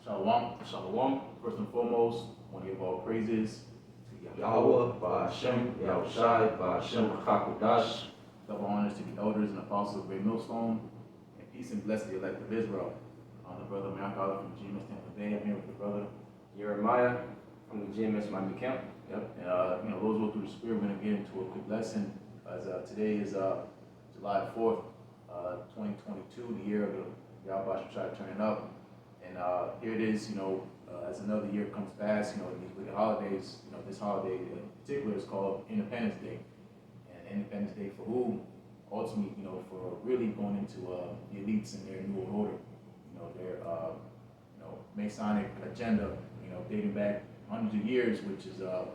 Shalom. Shalom. First and foremost, I want to give all praises to Yahweh, Ba'ashem, Yahushai, Ba'ashem, Hakudash. Double honors to the elders and apostles of Great Millstone, and peace and bless the elect of Israel. The brother Yasharahla from GMS Tampa Bay. I'm here with the brother Jeremiah from the GMS Miami Camp. Yep. And those who go through the Spirit, we're going to get into a quick lesson. As today is July 4th, 2022, the year of the Yahweh turning up. And here it is, as another year comes past, with the holidays, this holiday in particular is called Independence Day. And Independence Day for who? Ultimately, for really going into the elites and their new world order. Their Masonic agenda, dating back hundreds of years, which is to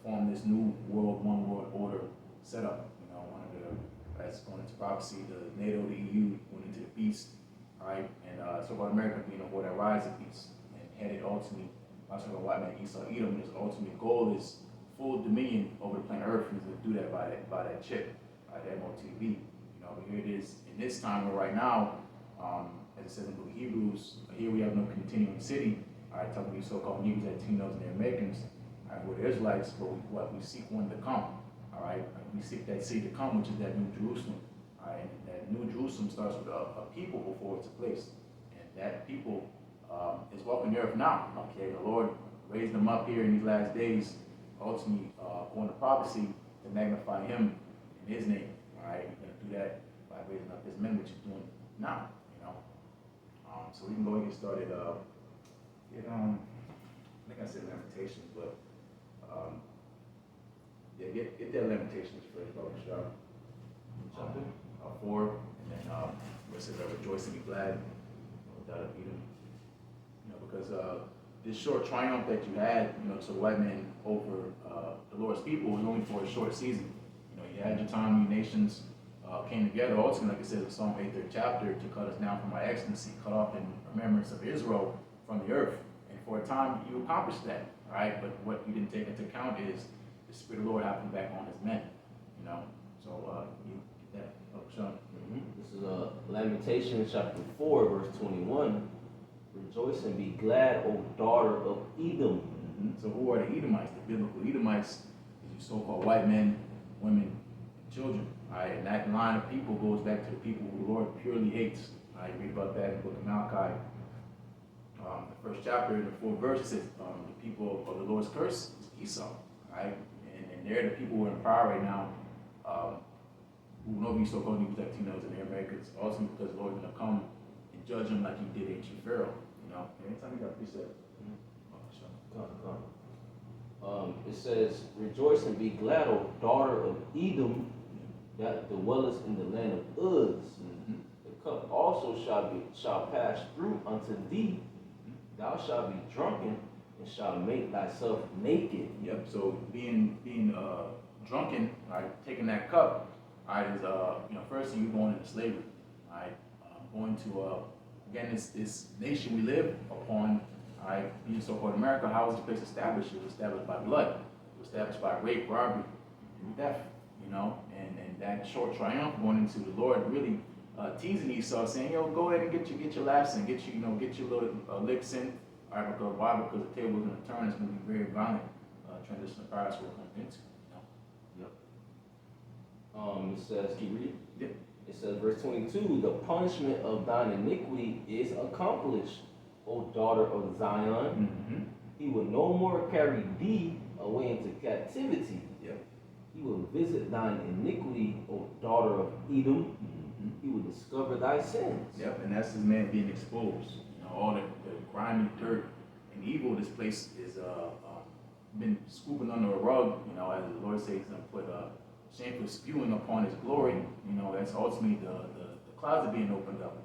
form this new one world order setup. One of the, as going into prophecy, the NATO, the EU went into the beast, all right, and so about America being a world that rises to peace and headed ultimately, I talk about white man Esau Edom. His ultimate goal is full dominion over the planet Earth. He's going to do that by that chip, by that MOTV. But here it is in this time where right now. As it says in the book of Hebrews, here we have no continuing city. All right, talking about so-called Negroes, Latinos, and the Americans. All right, we're the Israelites, but we seek one to come. All right, we seek that city to come, which is that New Jerusalem. All right, and that New Jerusalem starts with a people before it's a place, and that people is walking the earth now. Okay, the Lord raised them up here in these last days, ultimately going to prophecy to magnify Him in His name. All right, He's going to do that by raising up His men, which He's doing now. So we can go and get started. I think I said Lamentations, but get that Lamentations first, brother. Chapter 4, and then where it says, "Rejoice and be glad," without Edom. Because this short triumph that you had, to the white man over the Lord's people was only for a short season. You had your time, your nations. Came together ultimately, like it says in Psalm 83rd chapter, to cut us down from our excellency, cut off in remembrance of Israel from the earth. And for a time, you accomplished that, right? But what you didn't take into account is the Spirit of the Lord happened back on His men, So you get that, Sean. This is Lamentations chapter 4, verse 21. Rejoice and be glad, O daughter of Edom. So who are the Edomites? The biblical Edomites is your so-called white men, women, and children. All right, and that line of people goes back to the people who the Lord purely hates. All right, read about that in the book of Malachi. The first chapter, the 4th verse, it says, the people of the Lord's curse is Esau. All right, and they're the people who are in power right now, who know these so-called Negroes, Latinos, and the Americans, also because the Lord's going to come and judge them like He did ancient Pharaoh. Anytime you got a precept. It says, "Rejoice and be glad, O daughter of Edom, that dwellest in the land of Uz. The cup also shall pass through unto thee. Thou shalt be drunken and shalt make thyself naked." Yep. So being drunken, right, taking that cup, all right, is first you going into slavery, all right, going to again this nation we live upon, all right, being so-called America. How was this place established? It was established by blood. It was established by rape, robbery, and death. And that short triumph going into the Lord really teasing Esau, saying, go ahead and get your laughs in, get your little licks in. All right, because why? Because the table is going to turn. It's going to be very violent transition of Paris we're coming into. Yep. It says, can you read it? Yep. It says, verse 22, "The punishment of thine iniquity is accomplished, O daughter of Zion. He will no more carry thee away into captivity. Yep. He will visit thine iniquity, O daughter of Edom. He will discover thy sins." Yep, and that's His man being exposed. All the grimy dirt and evil this place is been scooping under a rug. As the Lord says, He's going to put shameful spewing upon His glory. That's ultimately the clouds are being opened up.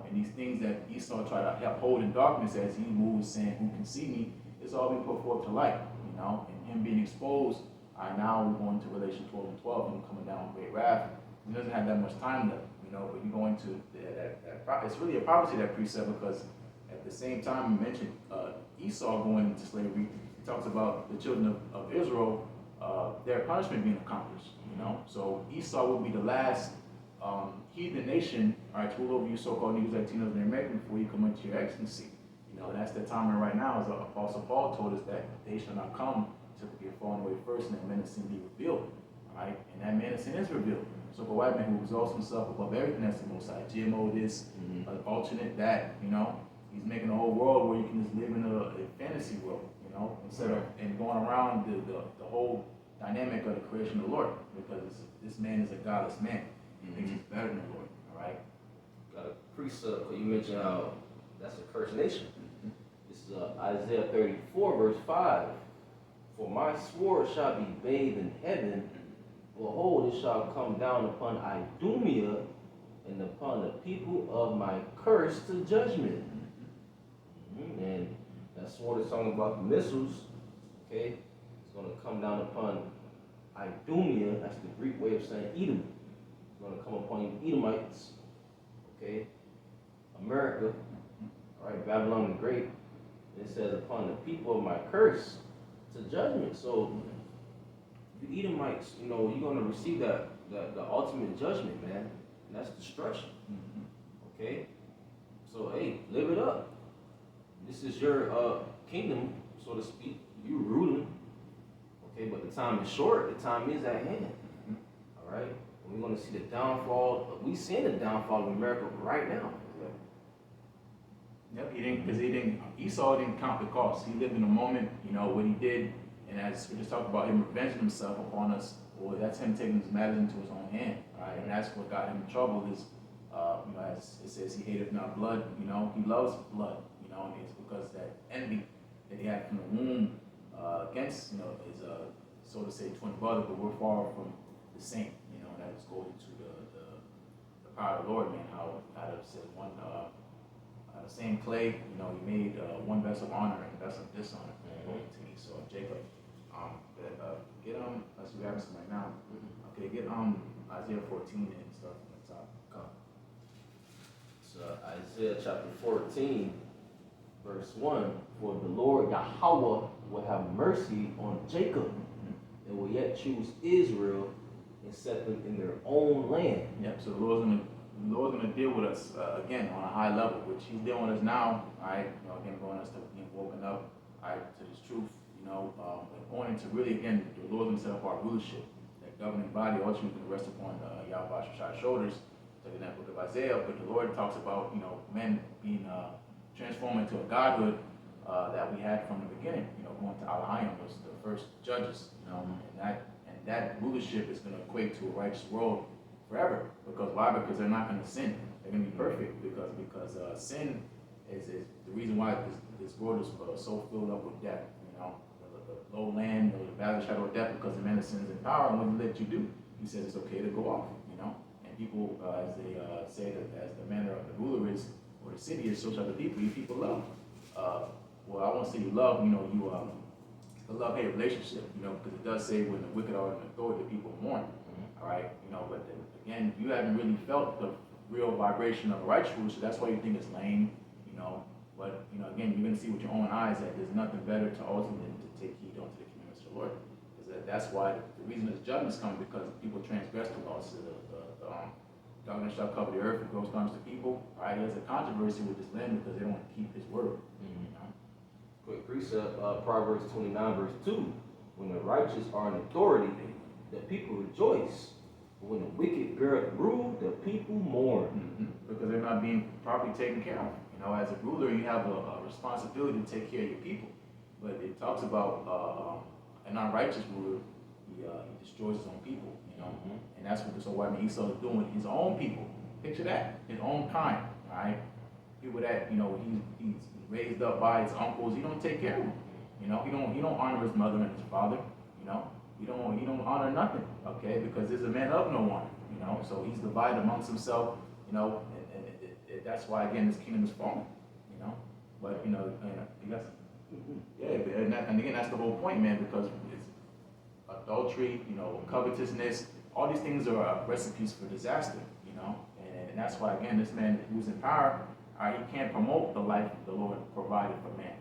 And these things that Esau tried to uphold in darkness as he moves, saying, "Who can see me?" It's all being put forth to light. And Him being exposed. Now we're going to Revelation 12 and 12, Him coming down with great wrath. He doesn't have that much time left, but you go into that it's really a prophecy, that precept, because at the same time you mentioned Esau going into slavery. He talks about the children of Israel, their punishment being accomplished, So Esau will be the last heathen nation, all right, to rule over you so-called Negroes, Latinos, and Americans before you come into your excellency. And that's the time we're right now, as Apostle Paul told us that they shall not come to be fallen away first, and that man of sin be revealed. All right, and that man of sin is revealed. So for a white man who exalts himself above everything that's the Most High, GMO this, alternate that, he's making a whole world where you can just live in a fantasy world, instead of and going around the whole dynamic of the creation of the Lord, because this man is a godless man. He thinks he's better than the Lord. All right. Got a precept. You mentioned how that's a cursed nation. This is Isaiah 34, verse 5. For my sword shall be bathed in heaven. Behold, it shall come down upon Idumea and upon the people of my curse to judgment. And that sword is talking about the missiles. Okay, it's going to come down upon Idumea. That's the Greek way of saying Edom. It's going to come upon you Edomites. Okay, America. All right, Babylon the Great. It says upon the people of my curse to judgment. So you Edomites, you're going to receive the ultimate judgment, man, and that's destruction. Okay, so hey, live it up. This is your kingdom, so to speak. You ruling. Okay, but the time is short. The time is at hand. All right, we're going to see the downfall. We seeing the downfall of America right now. Yep, Esau didn't count the cost. He lived in the moment, what he did, and as we just talked about him revenging himself upon us, well, that's him taking his matters into his own hand, right? And that's what got him in trouble is, as it says, he hated not blood, he loves blood, and it's because that envy that he had from the womb against, his, so to say, twin brother, but we're far from the same, and that just goes into the power of the Lord, man, how out of said one, the same clay, he made one vessel of honor and a vessel of dishonor to Esau and Jacob. Get let's see what happens right now. Okay, get Isaiah 14 and stuff from the top. Come. It's Isaiah chapter 14, verse 1. For the Lord Yahweh will have mercy on Jacob and will yet choose Israel and set them in their own land. Yep, so the Lord's gonna deal with us again on a high level, which He's dealing with us now. All right, again, going us to being woken up, all right, to this truth. But going into really again, the Lord's gonna set up our rulership, that governing body, ultimately gonna rest upon Yahweh's shoulders. Taking that book of Isaiah, but the Lord talks about men being transformed into a godhood that we had from the beginning. Going to Elohim was the first judges. And that rulership is gonna equate to a righteous world forever. Because why? Because they're not going to sin. They're going to be perfect. Because sin is the reason why this world is so filled up with death. The low land, the valley shadow of death, because the man of sin is in power. And what He let you do, He says it's okay to go off. And people, as they say that as the manner of the ruler is, or the city is, so shall the people. You people love. Well, I won't say you love. The love-hate relationship. Because it does say when the wicked are in authority, the people mourn. All right, but again, you haven't really felt the real vibration of a righteous ruler, so that's why you think it's lame, But again, you're gonna see with your own eyes that there's nothing better to ultimately than to take heed unto the commandments of the Lord. Because that's why the reason this judgment is coming, because people transgress the laws. So the darkness shall cover the earth, and gross darkness to people. All right, there's a controversy with this land because they don't keep His word. Quick precept, Proverbs 29, verse 2. When the righteous are in authority, the people rejoice. But when the wicked beareth rule, the people mourn. Because they're not being properly taken care of. As a ruler, you have a responsibility to take care of your people. But it talks about an unrighteous ruler, he destroys his own people, And that's what this old white man Esau is doing with his own people. Picture that, his own kind, all right? People that, he's raised up by his uncles, he don't take care of them. He don't honor his mother and his father, He don't honor nothing, okay? Because there's a man of no one, So he's divided amongst himself, and that's why again this kingdom is falling, But and again that's the whole point, man. Because it's adultery, covetousness, all these things are recipes for disaster, And that's why again this man who's in power, he can't promote the life the Lord provided for man,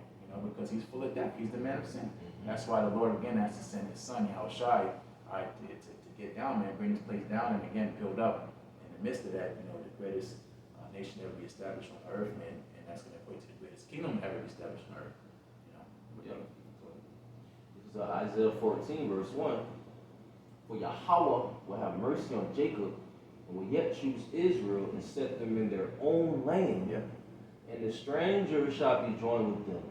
because he's full of death. He's the man of sin. That's why the Lord again has to send His Son, Yahushai, to get down, man, bring this place down, and again build up in the midst of that, the greatest nation ever be established on earth, and that's going to equate to the greatest kingdom ever be established on earth. Yeah. This is Isaiah 14, verse 1. For Yahweh will have mercy on Jacob, and will yet choose Israel and set them in their own land. Yeah. And the stranger shall be joined with them.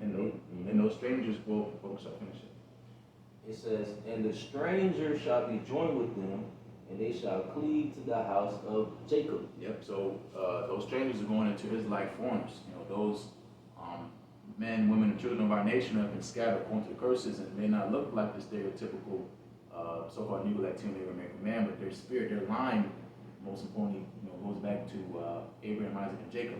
And those strangers will focus on finish it. It says, and the stranger shall be joined with them, and they shall cleave to the house of Jacob. Yep. So those strangers are going into his like foreigners. Those men, women, and children of our nation have been scattered according to the curses, and may not look like the stereotypical so-called Negro, Latino, Native American man, but their spirit, their line, most importantly, goes back to Abraham, Isaac, and Jacob.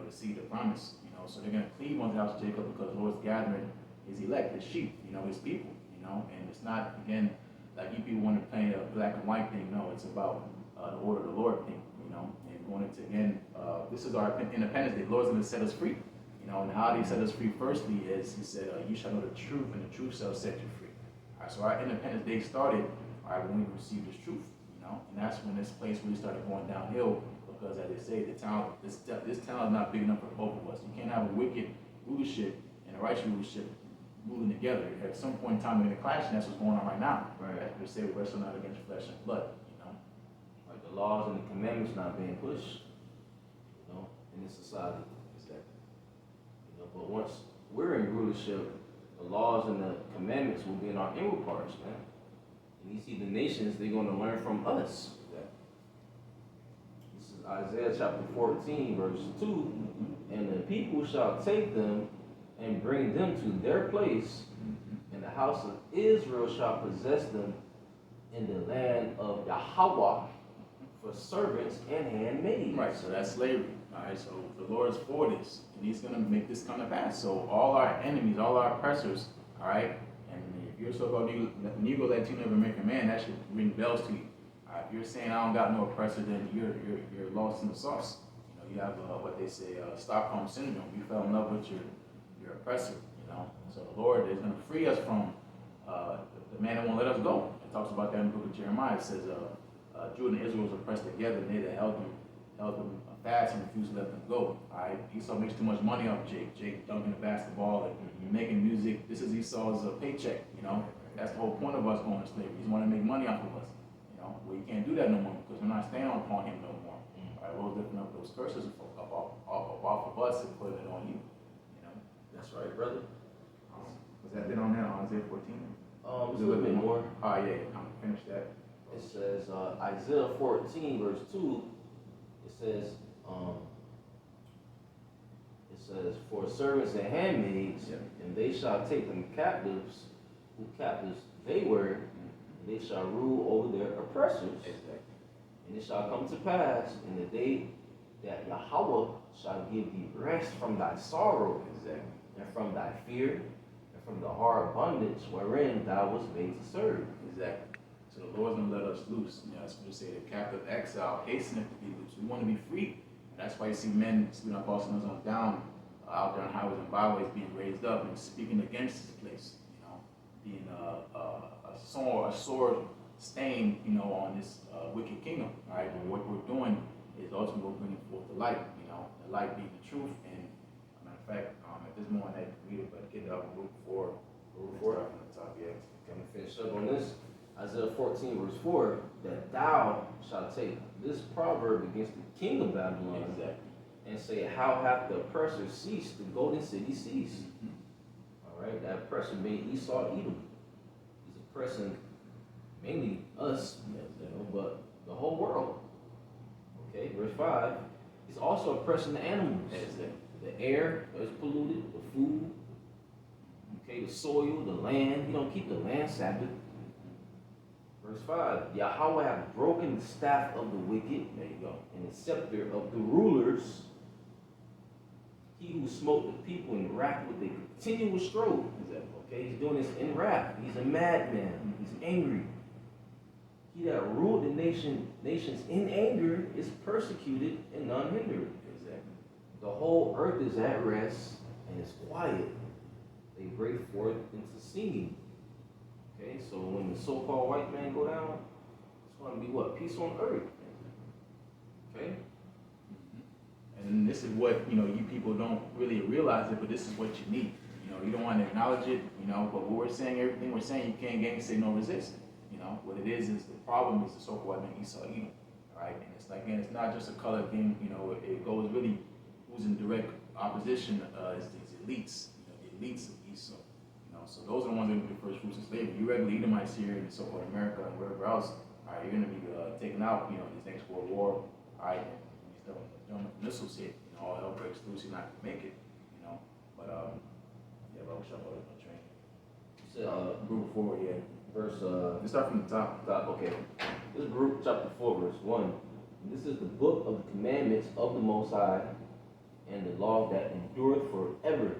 The seed of promise. So they're going to cleave on the house of Jacob because the Lord's gathering his elect, his sheep, his people. And it's not, again, like you people want to play a black and white thing. No, it's about the order of the Lord thing. And going into, again, this is our Independence Day. The Lord's going to set us free. And how he set us free firstly is he said, you shall know the truth, and the truth shall set you free. All right, so our Independence Day started, when we received this truth, and that's when this place really started going downhill, because as they say, this town is not big enough for both of us. You can't have a wicked rulership and a righteous rulership ruling together. At some point in time, we're going to clash, and that's what's going on right now. Right. As we say, we wrestle not against flesh and blood, Like the laws and the commandments not being pushed, in this society. But once we're in rulership, the laws and the commandments will be in our inward parts, man. And you see the nations, they're going to learn from us. This is Isaiah chapter 14, verse 2. And the people shall take them and bring them to their place, and the house of Israel shall possess them in the land of Yahweh for servants and handmaids. Right, so that's slavery. All right, so the Lord is for this, and he's going to make this come to pass. So all our enemies, all our oppressors, all right, and if you're a so-called Negro, Latino, Native American man, that should ring bells to you. All right, if you're saying I don't got no oppressor, then you're lost in the sauce. You have what they say, Stockholm syndrome. You fell in love with your oppressor. So the Lord is going to free us from the man that won't let us go. It talks about that in the book of Jeremiah. It says, Judah and Israel was oppressed together, and they that held them fast and refused to let them go. All right, Esau makes too much money off Jake. Jake dunking the basketball and making music. This is Esau's paycheck. That's the whole point of us going to slavery. He's want to make money off of us. Well, you can't do that no more because we're not staying upon him no more. All right, we're lifting up those curses off of us and putting it on you. That's right, brother. Was that been on there on Isaiah 14? It's a little bit more. Oh, yeah, I'm gonna finish that. It says, Isaiah 14, verse 2, it says, for servants and handmaids, and they shall take them captives, who captives they were, and they shall rule over their oppressors. Exactly. And it shall come to pass in the day that Yahweh shall give thee rest from thy sorrow, Exactly. and from thy fear, and from the hard bondage wherein thou wast made to serve. Exactly. So the Lord's gonna let us loose. That's what you say, the captive exile hasteneth to be loose. We want to be free. And that's why you see men speaking up us on down out there on highways and byways being raised up and speaking against this place. Being a sword stain, on this wicked kingdom. All right. But what we're doing is ultimately we're bringing forth the light. The light being the truth. And matter of fact, at this moment I can read it, but get it up in Luke 4. Luke 4 up on the top, yeah. Can we finish up on this? Isaiah 14, verse 4, that thou shalt take this proverb against the king of Babylon, Exactly. and say, how hath the oppressor ceased, the golden city ceased? All right, that oppressor being Esau, Edom. He's oppressing mainly us, but the whole world. Okay, verse 5, he's also oppressing the animals. The air is polluted, the food, okay, the soil, the land. He don't keep the land Sabbath. Verse 5, Yahweh hath broken the staff of the wicked, there you go, and the scepter of the rulers. He who smote the people in wrath with a continual stroke. Okay, he's doing this in wrath. He's a madman. He's angry. He that ruled the nations in anger is persecuted and none hindered. The whole earth is at rest and is quiet. They break forth into singing. Okay, so when the so-called white man go down, it's going to be what? Peace on earth. Okay? And this is what, you people don't really realize it, but this is what you need. You don't want to acknowledge it, but what we're saying, everything we're saying, you can't gainsay nor resist. What it is the problem is the so-called man Esau Edom, all right? And it's like, again, it's not just a color thing, it goes really, who's in direct opposition is these elites, the elites of Esau. So those are the ones that will be the first fruits of slavery. You regular Edomites here in so-called America and wherever else, all right, you're going to be taken out, this next World War, all right, and these German missiles hit, all hell breaks loose, you're not going to make it, but, yeah, but I wish I was on train. So, Group 4, yeah. verse, Let's start from the top. okay. This is Baruch chapter 4, verse 1. This is the book of the commandments of the Most High, and the law that endureth forever.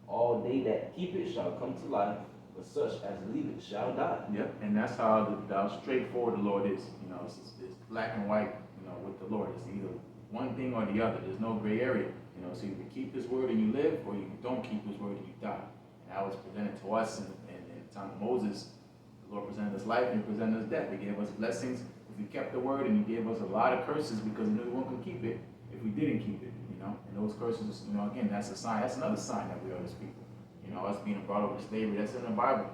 All they that keep it shall come to life, but such as leave it shall die. Yep, and that's how straightforward the Lord is. It's black and white, with the Lord. It's either one thing or the other. There's no gray area. So you keep His word and you live, or you don't keep His word and you die. And that was presented to us in the time of Moses. The Lord presented us life and He presented us death. He gave us blessings if we kept the word, and He gave us a lot of curses because He knew we weren't going to keep it if we didn't keep it. And those curses, again, that's a sign. That's another sign that we are His people. Us being brought over to slavery, that's in the Bible.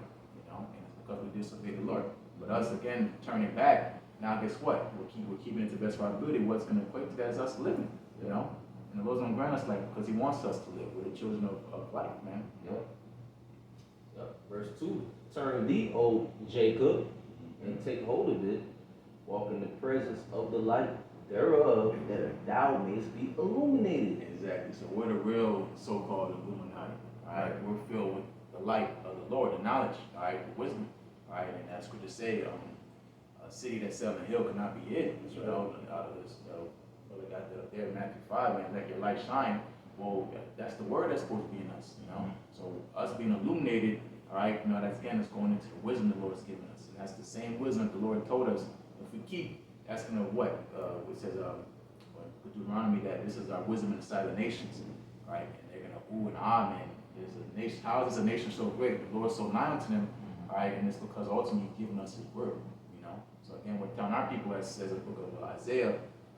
And it's because we disobeyed the Lord. But us again turning back, now guess what? We're keeping it to the best of our ability. What's going to equate to that is us living. And the Lord's going to grant us life because He wants us to live. We're the children of life, man. Verse 2. Turn thee, O Jacob, and take hold of it. Walk in the presence of the light thereof, that thou mayest be illuminated. Exactly. So we're the real so-called Illuminati. All right. We're filled with the light of the Lord, the knowledge, all right, the wisdom. All right. And that's scripture say, a city that's set on a hill cannot be hid. Out of this, what we got there in Matthew 5, man, let your light shine. Well, that's the word that's supposed to be in us, So us being illuminated, all right, that's again, it's going into the wisdom the Lord's given us. And that's the same wisdom the Lord told us. If we keep asking of what? It says, Deuteronomy, that this is our wisdom in the sight of the nations, right? And they're going to ooh and ah, man. There's a nation. How is this a nation so great? The Lord's so nigh unto them, all right? And it's because ultimately He's given us His word, So again, we're telling our people, as says in the book of Isaiah,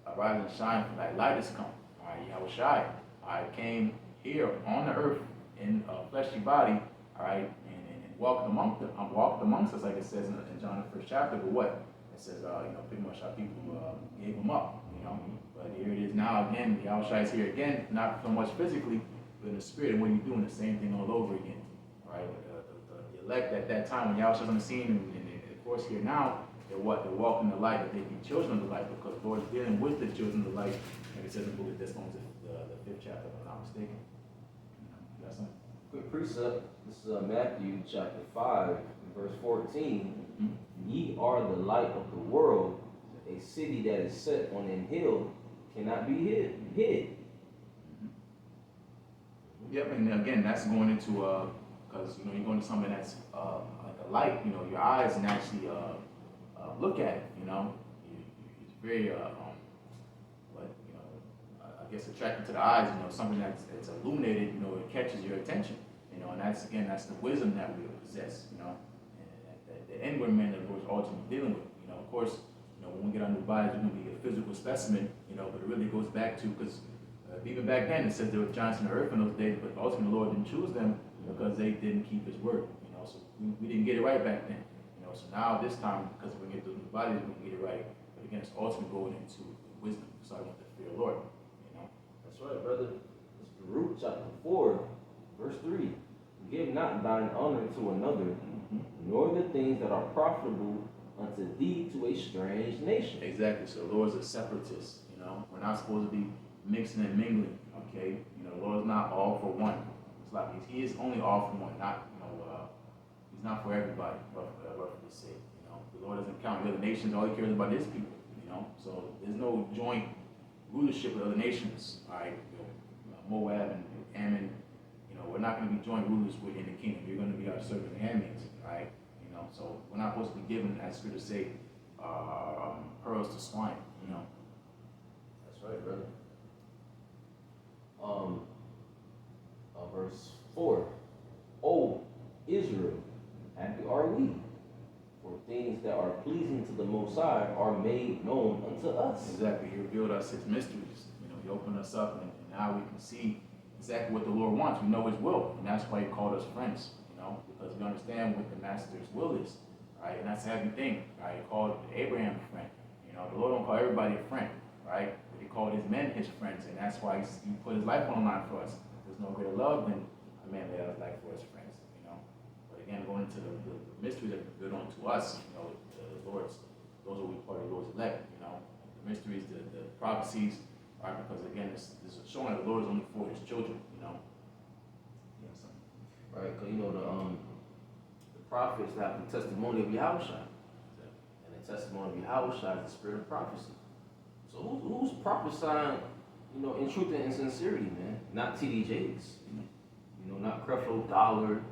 arise and shine, for thy light is come. All right, Yahushai, I came here on the earth in a fleshy body, all right, and walked amongst us, like it says in John the 1st chapter. But what? It says, pretty much our people gave Him up, But here it is now again. Yahushai is here again, not so much physically, but in the spirit. And what are you doing? The same thing all over again, all right? The elect at that time when Yahushua's on the scene, and of course here now, they're walking the light, that they be children of the light, because the Lord is dealing with the children of the light, like it says in the book of Thessalonians, the 5th chapter, if I'm not mistaken. You got something? Quick precept. This is Matthew chapter 5, verse 14. Ye are the light of the world. A city that is set on an hill cannot be hid. Yep, and again, that's going into, because, you're going to something that's like a light, your eyes naturally look at it, It's very, I guess attracted to the eyes, something that's illuminated, it catches your attention, and that's the wisdom that we possess, and the inward man that we're ultimately dealing with, of course, when we get our new bodies, we're going to be a physical specimen, but it really goes back to, because even back then it says there were giants in the earth in those days, but ultimately the Lord didn't choose them because they didn't keep His word, so we didn't get it right back then, so now this time, because we get those new bodies, we can get it right, but again, it's ultimately going into wisdom, so I want to fear the Lord, That's right, brother. It's Baruch chapter 4, verse 3. Give not thine honor to another, nor the things that are profitable unto thee to a strange nation. Exactly. So the Lord's a separatist. We're not supposed to be mixing and mingling. Okay. The Lord's not all for one. It's like He is only all for one. Not He's not for everybody. Roughly say. The Lord doesn't count the other nations. All He cares about His people. So there's no joint rulership with other nations. All right. Moab and Ammon. We're not going to be joint rulers within the kingdom. You're going to be our servant and handmaids. All right. So we're not supposed to be given, as scripture say, pearls to swine, That's right, brother. Verse 4. O Israel, happy are we, for things that are pleasing to the Most High are made known unto us. Exactly. He revealed us His mysteries. He opened us us up, and now we can see exactly what the Lord wants. We know His will, and that's why He called us friends, because we understand what the Master's will is, right? And that's a heavy thing, right? He called Abraham a friend. The Lord don't call everybody a friend, right? But He called His men His friends, and that's why He put His life on the line for us. There's no greater love than a man lay out his life for his friends, But again, going into the mysteries that are revealed unto us, the Lord's, those will be part of the Lord's elect, The mysteries, the prophecies, right? Because again, this is showing that the Lord is only for His children, Yes. Right, because the prophets have the testimony of Yahushua. And the testimony of Yahushua is the spirit of prophecy. So who's prophesying, in truth and in sincerity, man? Not T.D. Jakes, not Creflo Dollar,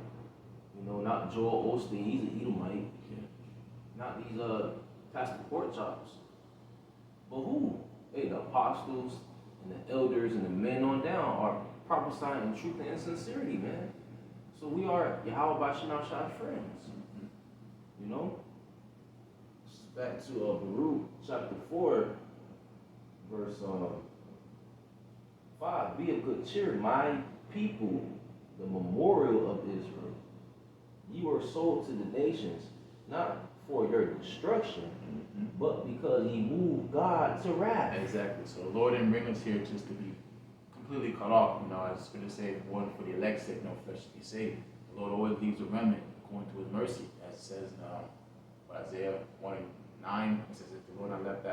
not Joel Osteen, he's an Edomite. Not these Pastor Pork Chops. But who? Hey, the apostles and the elders and the men on down are prophesying in truth and in sincerity, man. So we are Yahweh Bashina Shai friends. Back to Baruch chapter 4, verse 5. Be of good cheer, my people, the memorial of Israel. You are sold to the nations, not for your destruction, but because ye moved God to wrath. Exactly. So the Lord didn't bring us here just to be completely cut off. As Scripture says, one for the elect's sake, no flesh to be saved. The Lord always leaves a remnant according to His mercy, as it says in Isaiah 1:9. It says, if the Lord had left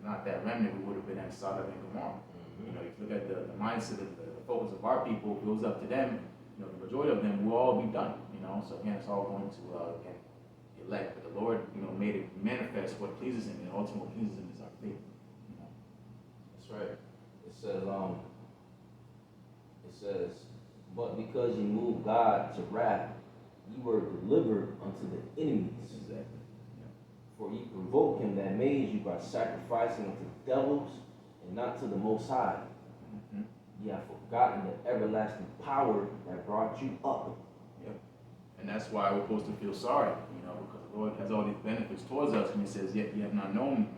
not that remnant, we would have been in Sodom and Gomorrah. If you look at the mindset of the focus of our people, if it was up to them, the majority of them will all be done. So again, it's all going to again the elect. But the Lord, made it manifest what pleases Him, and ultimately what pleases Him is our faith. That's right. It says, but because you moved God to wrath, you were delivered unto the enemies. Exactly. For ye provoked Him that made you by sacrificing unto devils and not to the Most High. Ye have forgotten the everlasting power that brought you up. Yep. And that's why we're supposed to feel sorry, because the Lord has all these benefits towards us, and He says, yet ye have not known.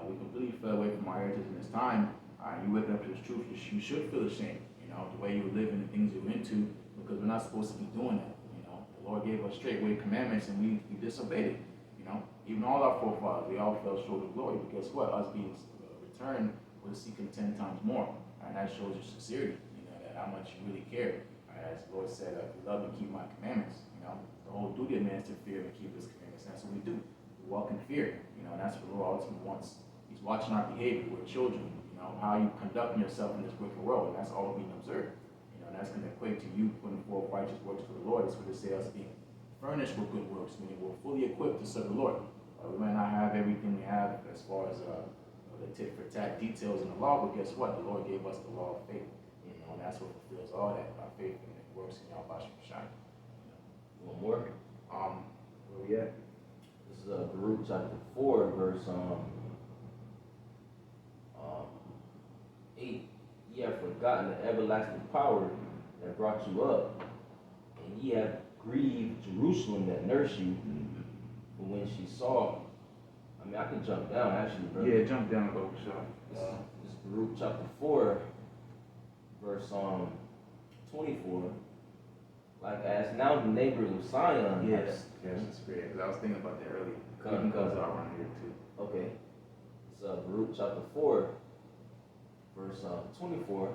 We completely fell away from our heritage in this time. You wake up to this truth, you should feel ashamed, the way you live and the things you're into, because we're not supposed to be doing that. The Lord gave us straightway commandments, and we disobeyed it. Even all our forefathers, they all fell short of glory. But guess what? Us being returned, we're seeking 10 times more. And that shows your sincerity, that how much you really care. As the Lord said, if you love and keep my commandments, the whole duty of man is to fear and keep His commandments. And that's what we do. We walk in fear, and that's what the Lord ultimately wants. He's watching our behavior. We're children, how you conduct yourself in this wicked world, and that's all being observed. And that's going to equate to you putting forth righteous works for the Lord. It's what it says us being furnished with good works, meaning we're fully equipped to serve the Lord. We might not have everything we have as far as the tit for tat details in the law, but guess what? The Lord gave us the law of faith, and that's what fulfills all that. Our faith and it works in Yahweh Shai. One more. Where we at? This is Baruch chapter 4, verse 8. Ye have forgotten the everlasting power that brought you up, and ye have grieved Jerusalem that nursed you. But when she saw, I can jump down actually, brother. Yeah, jump down, go for sure. This is Baruch chapter 4, verse 24. Like as now the neighbors of Zion. Yes, that's great. Because I was thinking about that earlier. Come. Because are around here too. Okay. It's Baruch chapter 4, verse 24.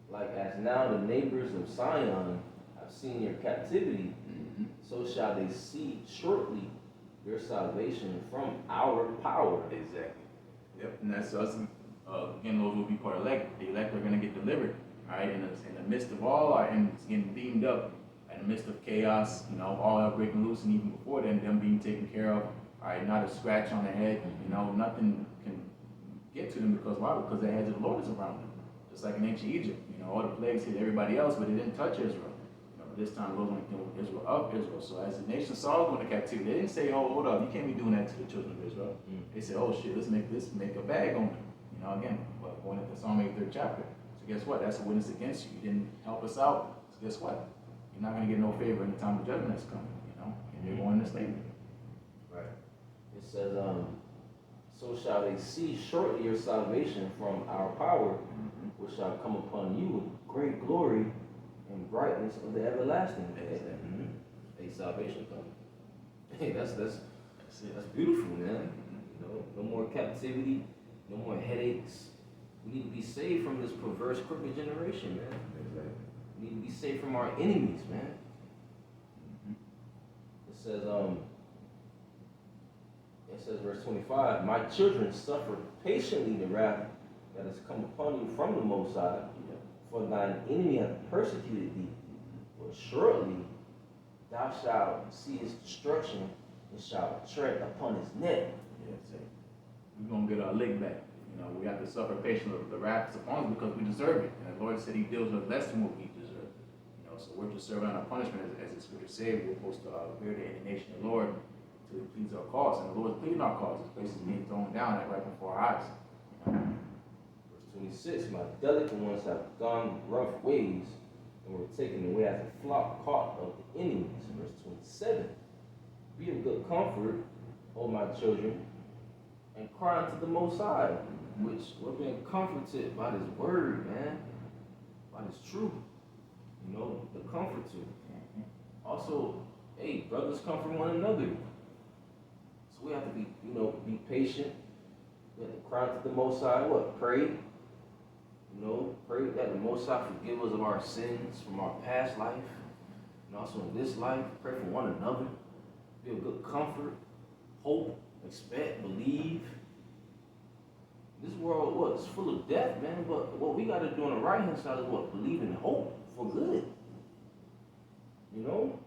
Like as now the neighbors of Zion have seen your captivity, so shall they see shortly your salvation from our power. Exactly. Yep. And that's us. Again, those will be part of elect. The elect are going to get delivered. All right. In the midst of all our enemies getting beamed up, in the midst of chaos, all hell breaking loose, and even before then, them being taken care of. All right. Not a scratch on their head. Nothing can get to them because why? Because the hedge of the Lord is around them. Just like in ancient Egypt. All the plagues hit everybody else, but it didn't touch Israel. This time, the Lord only dealing with Israel of Israel. So as the nation saw us going to captivity, they didn't say, "Oh, hold up, you can't be doing that to the children of Israel." They said, "Oh shit, let's make a bag on them." Again, going into Psalm 83rd chapter. So guess what? That's a witness against you. You didn't help us out. So guess what? You're not going to get no favor in the time of judgment that's coming. And you're going to slavery. Right. It says, so shall they see shortly your salvation from our power, which shall come upon you with great glory and brightness of the everlasting. Exactly. Hey, salvation coming. Hey, that's beautiful, man. You know, no more captivity, no more headaches. We need to be saved from this perverse, crooked generation, man. Exactly. We need to be saved from our enemies, man. It says, verse 25, my children suffer patiently the wrath that has come upon you from the Most High, for thine enemy hath persecuted thee. But surely thou shalt see his destruction and shalt tread upon his neck. Yeah, so we're gonna get our lick back. You know, we have to suffer patiently the wrath is upon us because we deserve it. And the Lord said He deals with less than what we deserve. You know, so we're just serving our punishment as the Scripture says. We're supposed to bear the indignation of the Lord to please our cause, and the Lord is pleading our cause. This place is being thrown down right before our eyes. You know? Verse 26, my delicate ones have gone rough ways and were taken away as a flock caught of the enemies. Verse 27, be of good comfort, O my children, and cry unto the Most High, which we're being comforted by this word, man, by this truth. You know, the comforter. Also, hey, brothers comfort one another. So we have to be, you know, be patient. We have to cry to the Most High. What? Pray. You know, pray that the Most High forgive us of our sins from our past life. And also in this life, pray for one another. Be of good comfort, hope, expect, believe. This world, what, is full of death, man. But what we got to do on the right-hand side is what? Believe and hope for good. You know?